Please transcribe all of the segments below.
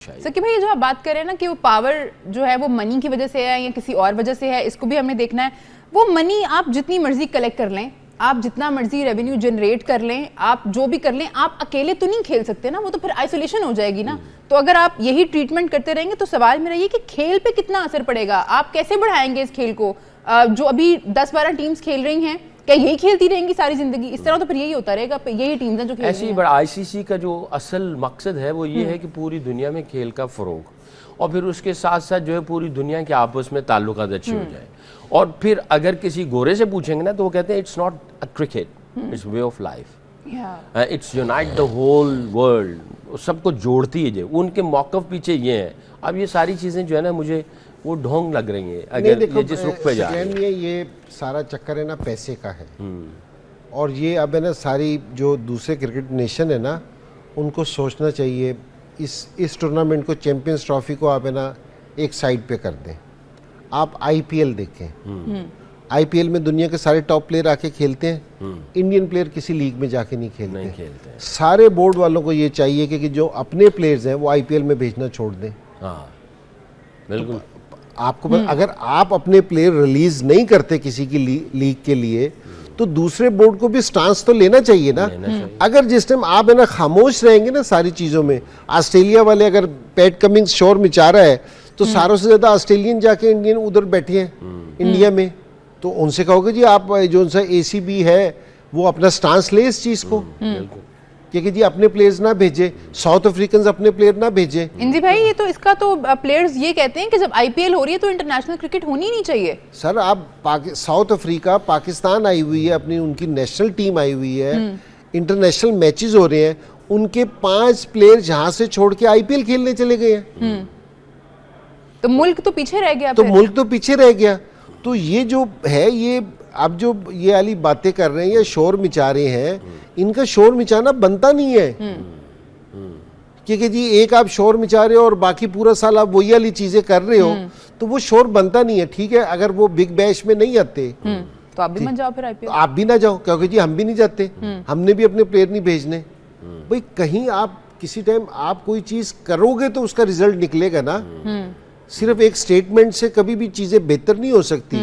Sir कि भाई जो आप बात कर रहे हैं ना कि वो पावर जो है वो मनी की वजह से है या किसी और वजह से है, इसको भी हमें देखना है। वो मनी आप जितनी मर्जी कलेक्ट कर लें, आप जितना मर्जी रेवेन्यू जनरेट कर लें, आप जो भी कर लें, आप अकेले तो नहीं खेल सकते ना, वो तो फिर आइसोलेशन हो जाएगी ना। तो अगर आप यही ट्रीटमेंट करते रहेंगे तो सवाल मेरा ये कि खेल पे कितना असर पड़ेगा, आप कैसे बढ़ाएंगे इस खेल को। जो अभी 10-12 टीम्स खेल रही हैं, क्या यही खेलती रहेंगी सारी जिंदगी? इस तरह तो फिर यही होता रहेगा, यही टीम्स हैं जो खेल रही हैं। बड़ा आईसीसी का जो असल मकसद है वो ये है कि पूरी दुनिया में खेल का फरोग, और फिर उसके साथ साथ जो है पूरी दुनिया के आपस में ताल्लुकात अच्छे हो जाए। और फिर अगर किसी गोरे से पूछेंगे ना तो वो कहते हैं it's not a cricket, it's way of life, it's unite the whole world, सबको जोड़ती है। जो उनके मौक़िफ़ पीछे ये है। अब ये सारी चीज़ें जो है ना मुझे वो ढोंग लग रही है अगर ये जिस रुख पे जा रही है। ये सारा चक्कर है ना पैसे का है, और ये अब है ना सारी जो दूसरे क्रिकेट नेशन है ना उनको सोचना चाहिए इस टूर्नामेंट को, चैंपियंस ट्रॉफी को आप है ना एक साइड पे कर दें। आप आईपीएल देखें, आईपीएल में दुनिया के सारे टॉप प्लेयर आके खेलते हैं, इंडियन प्लेयर किसी लीग में जाके नहीं खेलते। सारे बोर्ड वालों को ये चाहिए कि जो अपने प्लेयर्स हैं वो आईपीएल में भेजना छोड़ दें। हाँ बिल्कुल। तो आपको अगर आप अपने प्लेयर रिलीज नहीं करते किसी की लीग के लिए तो दूसरे बोर्ड को भी स्टांस तो लेना चाहिए ना। अगर जिस टाइम आप है ना खामोश रहेंगे ना सारी चीज़ों में, ऑस्ट्रेलिया वाले अगर पैट कमिंग्स शोर मचा रहा है तो सारों से ज़्यादा ऑस्ट्रेलियन जाके इंडियन उधर बैठे हैं इंडिया में, तो उनसे कहोगे जी आप जो उनसा एसीबी है वो अपना स्टांस ले इस चीज़ को, क्योंकि जी अपने प्लेयर्स ना भेजे, साउथ अफ्रीकन अपने प्लेयर ना भेजे। इंजी भाई ये तो इसका तो प्लेयर्स ये कहते हैं कि जब आईपीएल हो रही है तो इंटरनेशनल क्रिकेट होनी ही नहीं चाहिए। सर आप साउथ अफ्रीका, पाकिस्तान आई हुई है, अपनी उनकी नेशनल टीम आई हुई है, इंटरनेशनल मैचेस हो रहे हैं, उनके 5 प्लेयर जहां से छोड़ के आईपीएल खेलने चले गए हैं। तो मुल्क तो पीछे रह गया। तो मुल्क तो पीछे रह गया। तो ये जो है, ये अब जो ये वाली बातें कर रहे हैं या शोर मचा रहे हैं, इनका शोर मचाना बनता नहीं है। क्योंकि जी एक आप शोर मचा रहे हो और बाकी पूरा साल आप वही वाली चीजें कर रहे हो तो वो शोर बनता नहीं है। ठीक है, अगर वो बिग बैश में नहीं आते तो आप भी मत जाओ, फिर आईपीएल आप भी ना जाओ, क्योंकि जी हम भी नहीं जाते, हमने भी अपने प्लेयर नहीं भेजने। भाई कहीं आप किसी टाइम आप कोई चीज करोगे तो उसका रिजल्ट निकलेगा ना। सिर्फ एक स्टेटमेंट से कभी भी चीजें बेहतर नहीं हो सकती,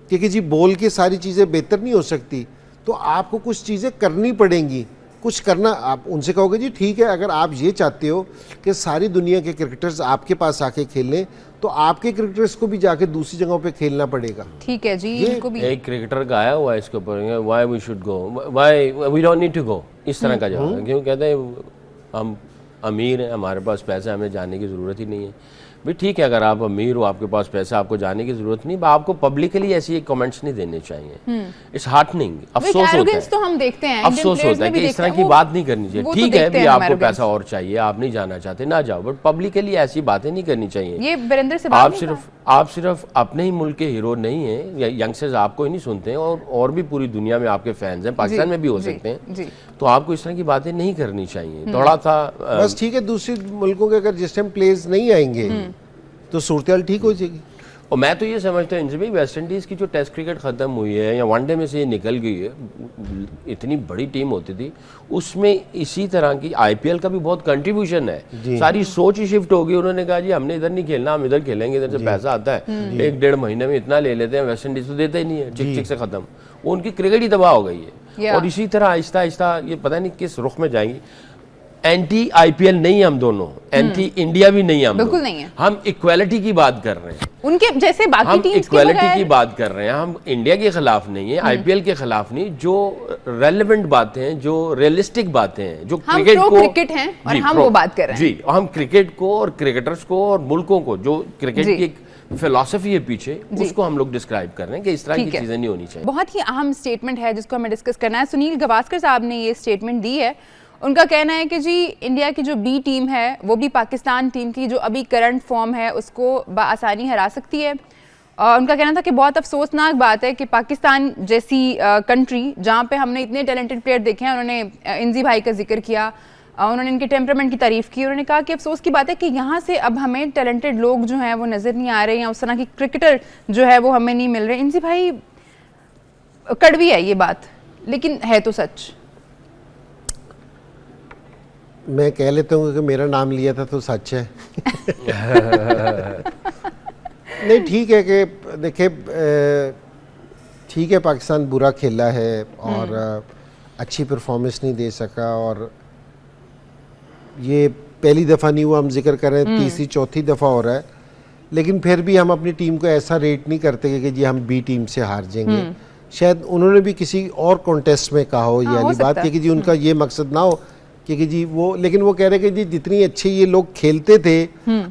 क्योंकि जी बोल के सारी चीजें बेहतर नहीं हो सकती। तो आपको कुछ चीजें करनी पड़ेंगी, कुछ करना। आप उनसे कहोगे जी ठीक है, अगर आप ये चाहते हो कि सारी दुनिया के क्रिकेटर्स आपके पास आके खेलें तो आपके क्रिकेटर्स को भी जाके दूसरी जगहों पे खेलना पड़ेगा। ठीक है जी, इनको भी एक क्रिकेटर का आया हुआ है इसके ऊपर, why we should go, why we don't need to go, इस तरह का जवाब है। क्यों कहते हैं हम अमीर हैं, हमारे पास पैसा, हमें जाने की ज़रूरत ही नहीं है। भाई ठीक है, अगर आप अमीर हो, आपके पास पैसा, आपको जाने की जरूरत नहीं, आपको पब्लिकली ऐसी कमेंट्स नहीं देने चाहिए। इट्स हार्टनिंग, अफसोस होता है, तो हम देखते हैं, अफसोस होता है कि इस तरह की बात नहीं करनी चाहिए। ठीक है भी आपको पैसा और चाहिए, आप नहीं जाना चाहते, ना जाओ, बट पब्लिकली ऐसी बातें नहीं करनी चाहिए। ये वीरेंद्र से आप सिर्फ अपने ही मुल्क के हीरो नहीं हैं, यंगस्टर्स आपको ही नहीं सुनते हैं, और भी पूरी दुनिया में आपके फैंस हैं, पाकिस्तान में भी हो सकते हैं। तो आपको इस तरह की बातें नहीं करनी चाहिए। थोड़ा सा बस ठीक है, दूसरे मुल्कों के अगर जिस टाइम प्लेयर्स नहीं आएंगे तो सूरत ठीक हो जाएगी। और मैं तो ये समझता हूँ इनसे भी, वेस्ट इंडीज़ की जो टेस्ट क्रिकेट ख़त्म हुई है या वनडे में से ये निकल गई है, इतनी बड़ी टीम होती थी, उसमें इसी तरह की आईपीएल का भी बहुत कंट्रीब्यूशन है। सारी सोच ही शिफ्ट हो गई। उन्होंने कहा जी हमने इधर नहीं खेलना, हम इधर खेलेंगे, इधर से पैसा आता है, 1-1.5 महीने में इतना ले लेते हैं। वेस्ट इंडीज़ तो देता ही नहीं है, चिक चिक से ख़त्म, उनकी क्रिकेट ही तबाह हो गई है। और इसी तरह आहिस्ता आहिस्ता ये पता नहीं किस रुख में जाएंगी। एंटी आईपीएल नहीं हम दोनों, एंटी इंडिया भी नहीं हम, बिल्कुल नहीं है। हम इक्वालिटी की बात कर रहे हैं, उनके जैसे बाकी हम टीम्स इक्वालिटी की बात कर रहे हैं। हम इंडिया के खिलाफ नहीं है, आईपीएल के खिलाफ नहीं। जो रेलेवेंट बातें हैं, जो रियलिस्टिक बातें हैं, जो क्रिकेट हैं और हम वो बात कर रहे हैं जी, हम क्रिकेट को और क्रिकेटर्स को और मुल्कों को, जो क्रिकेट की एक फिलॉसफी है पीछे, उसको हम लोग डिस्क्राइब कर रहे हैं कि इस तरह की चीजें नहीं होनी चाहिए। बहुत ही अहम स्टेटमेंट है जिसको हमें डिस्कस करना है। सुनील गावस्कर साहब ने ये स्टेटमेंट दी है। उनका कहना है कि जी इंडिया की जो बी टीम है वो भी पाकिस्तान टीम की जो अभी करंट फॉर्म है उसको बआसानी हरा सकती है। और उनका कहना था कि बहुत अफसोसनाक बात है कि पाकिस्तान जैसी कंट्री जहाँ पे हमने इतने टैलेंटेड प्लेयर देखे हैं, उन्होंने इंजी भाई का जिक्र किया, उन्होंने इनके टेम्परामेंट की तारीफ की। उन्होंने कहा कि अफसोस की बात है कि यहाँ से अब हमें टैलेंटेड लोग जो हैं वो नज़र नहीं आ रहे हैं, उस तरह की क्रिकेटर जो है वो हमें नहीं मिल रहे। इंजी भाई कड़वी है ये बात, लेकिन है तो सच। मैं कह लेता हूँ कि मेरा नाम लिया था तो सच है। नहीं ठीक है कि देखिए ठीक है, पाकिस्तान बुरा खेला है और अच्छी परफॉर्मेंस नहीं दे सका, और ये पहली दफ़ा नहीं हुआ, हम जिक्र कर रहे हैं तीसरी चौथी दफ़ा हो रहा है, लेकिन फिर भी हम अपनी टीम को ऐसा रेट नहीं करते कि जी हम बी टीम से हार जाएंगे। शायद उन्होंने भी किसी और कॉन्टेस्ट में कहा हो ये हो वाली बात सकता है। कि जी उनका ये मकसद ना हो कि जी वो, लेकिन वो कह रहे हैं कि जी जितनी अच्छी ये लोग खेलते थे,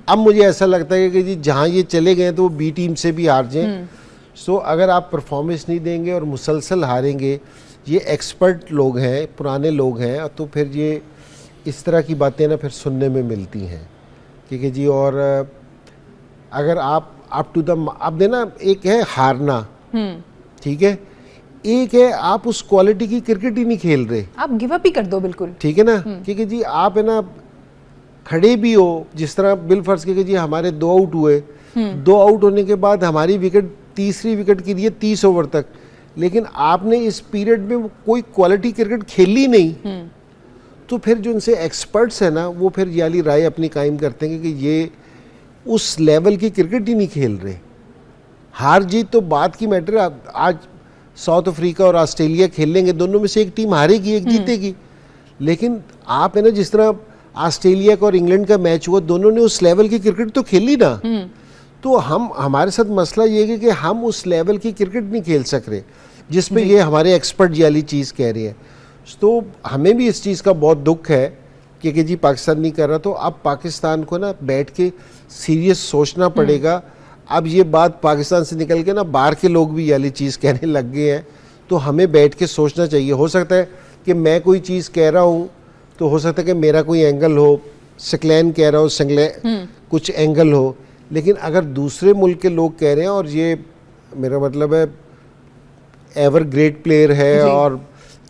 अब मुझे ऐसा लगता है कि जी जहाँ ये चले गए तो वो बी टीम से भी हार जाएं। सो अगर आप परफॉर्मेंस नहीं देंगे और मुसलसल हारेंगे, ये एक्सपर्ट लोग हैं, पुराने लोग हैं, तो फिर ये इस तरह की बातें ना फिर सुनने में मिलती हैं, ठीक है जी। और अगर आप अप टू द, आप देना, एक है हारना, ठीक है, एक है आप उस क्वालिटी की क्रिकेट ही नहीं खेल रहे, आप गिव अप ही कर दो बिल्कुल। ठीक है ना, ठीक है जी। आप है ना खड़े भी हो, जिस तरह बिल फर्ज के जी हमारे 2 आउट हुए, 2 आउट होने के बाद हमारी विकेट तीसरी विकेट की दिए 30 ओवर तक, लेकिन आपने इस पीरियड में कोई क्वालिटी क्रिकेट खेली नहीं, तो फिर जो उनसे एक्सपर्ट्स है ना, वो फिर ये वाली राय अपनी कायम करते हैं कि ये उस लेवल की क्रिकेट ही नहीं खेल रहे। हार जीत तो बात की मैटर है। आज साउथ अफ्रीका और ऑस्ट्रेलिया खेल लेंगे, दोनों में से एक टीम हारेगी एक जीतेगी, लेकिन आप है ना जिस तरह ऑस्ट्रेलिया का और इंग्लैंड का मैच हुआ, दोनों ने उस लेवल की क्रिकेट तो खेली ना। तो हमारे साथ मसला ये है कि हम उस लेवल की क्रिकेट नहीं खेल सक रहे जिसमें ये हमारे एक्सपर्ट ये वाली चीज़ कह रही है। तो हमें भी इस चीज़ का बहुत दुख है कि जी पाकिस्तान नहीं कर रहा। तो अब पाकिस्तान को ना बैठ के सीरियस सोचना पड़ेगा। अब ये बात पाकिस्तान से निकल के ना बाहर के लोग भी ये वाली चीज़ कहने लग गए हैं, तो हमें बैठ के सोचना चाहिए। हो सकता है कि मैं कोई चीज़ कह रहा हूँ तो हो सकता है कि मेरा कोई एंगल हो, सकलैन कह रहा हो, कुछ एंगल हो, लेकिन अगर दूसरे मुल्क के लोग कह रहे हैं, और ये मेरा मतलब है एवर ग्रेट प्लेयर है और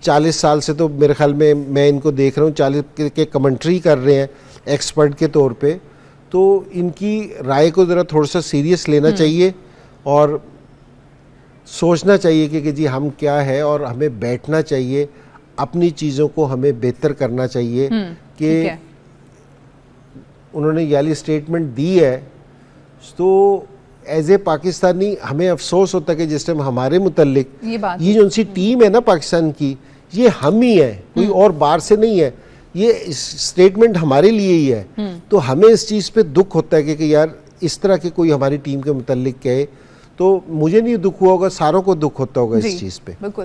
40 साल से तो मेरे ख्याल में मैं इनको देख रहा हूँ 40 के कमेंट्री कर रहे हैं एक्सपर्ट के तौर पे, तो इनकी राय को ज़रा थोड़ा सा सीरियस लेना चाहिए और सोचना चाहिए कि जी हम क्या है, और हमें बैठना चाहिए, अपनी चीज़ों को हमें बेहतर करना चाहिए। कि उन्होंने ये वाली स्टेटमेंट दी है, तो एज ए पाकिस्तानी हमें अफसोस होता है कि जिस टाइम हमारे मुतल्लिक ये जो उनकी टीम है ना पाकिस्तान की, ये हम ही है, कोई और बाहर से नहीं है, ये स्टेटमेंट हमारे लिए ही है। तो हमें इस चीज़ पे दुख होता है कि यार इस तरह के कोई हमारी टीम के मुतल्लिक कहे, तो मुझे नहीं दुख हुआ होगा, सारों को दुख होता होगा इस चीज़ पे। बिल्कुल।